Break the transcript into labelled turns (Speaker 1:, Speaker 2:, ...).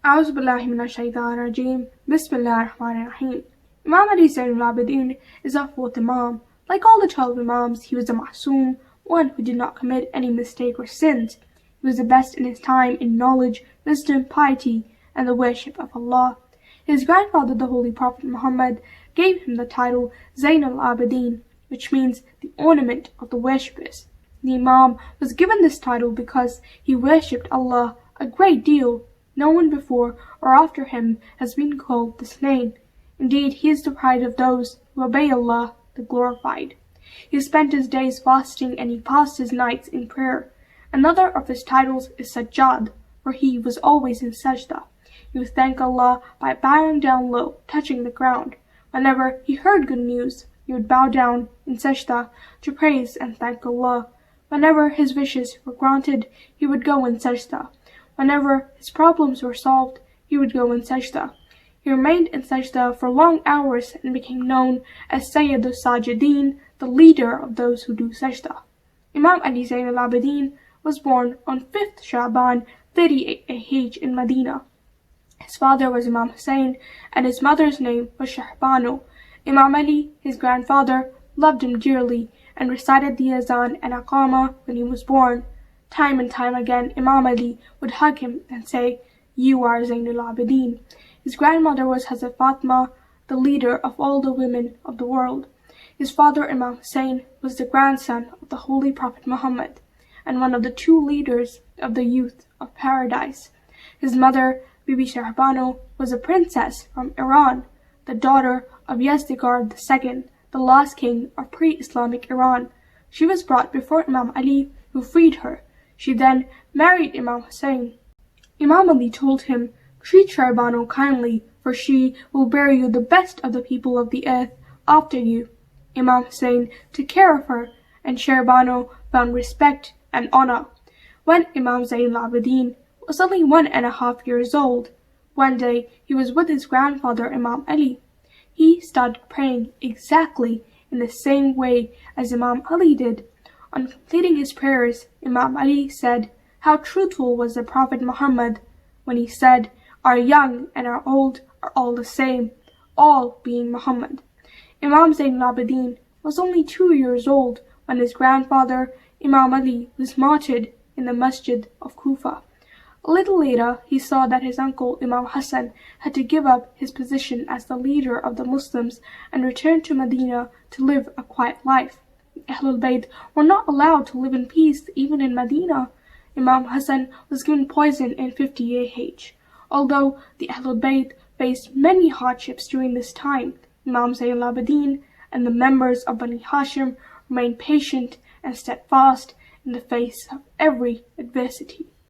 Speaker 1: أعوذ بالله من الشيطان الرجيم. Bismillah ar-Rahman ar-Rahim. Imam Ali Zainul Abidin is a fourth Imam. Like all the 12 Imams, he was a Ma'soom, one who did not commit any mistake or sins. He was the best in his time in knowledge, wisdom, piety, and the worship of Allah. His grandfather, the Holy Prophet Muhammad, gave him the title Zainul Abidin, which means the ornament of the worshippers. The Imam was given this title because he worshipped Allah a great deal. No one before or after him has been called this name. Indeed, he is the pride of those who obey Allah, the glorified. He spent his days fasting and he passed his nights in prayer. Another of his titles is Sajjad, for he was always in sajda. He would thank Allah by bowing down low, touching the ground. Whenever he heard good news, he would bow down in sajda to praise and thank Allah. Whenever his wishes were granted, he would go in sajda. Whenever his problems were solved, he would go in sajda. He remained in sajda for long hours and became known as Sayyid al-Sajideen, the leader of those who do sajda. Imam Ali Zainul Abidin was born on 5th Sha'ban 38 AH in Medina. His father was Imam Hussein and his mother's name was Shahbanu. Imam Ali, his grandfather, loved him dearly and recited the azan and aqama when he was born. Time and time again, Imam Ali would hug him and say, "You are Zainul Abidin." His grandmother was Hazrat Fatma, the leader of all the women of the world. His father, Imam Hussein, was the grandson of the Holy Prophet Muhammad and one of the 2 leaders of the youth of paradise. His mother, Bibi Shahbanu, was a princess from Iran, the daughter of Yazdegerd II, the last king of pre-Islamic Iran. She was brought before Imam Ali, who freed her. She then married Imam Hussein. Imam Ali told him, "Treat Shahbanu kindly, for she will bear you the best of the people of the earth after you." Imam Hussein took care of her, and Shahbanu found respect and honor. When Imam Zainul Abidin was only 1.5 years old, one day he was with his grandfather Imam Ali. He started praying exactly in the same way as Imam Ali did. On completing his prayers, Imam Ali said how truthful was the Prophet Muhammad when he said, "Our young and our old are all the same, all being Muhammad." Imam Zainul Abidin was only 2 years old when his grandfather, Imam Ali, was martyred in the masjid of Kufa. A little later, he saw that his uncle Imam Hassan had to give up his position as the leader of the Muslims and return to Medina to live a quiet life. Ahlul Bayt were not allowed to live in peace even in Medina. Imam Hassan was given poison in 50 AH. Although the Ahlul Bayt faced many hardships during this time, Imam Zainul Abidin and the members of Bani Hashim remained patient and steadfast in the face of every adversity.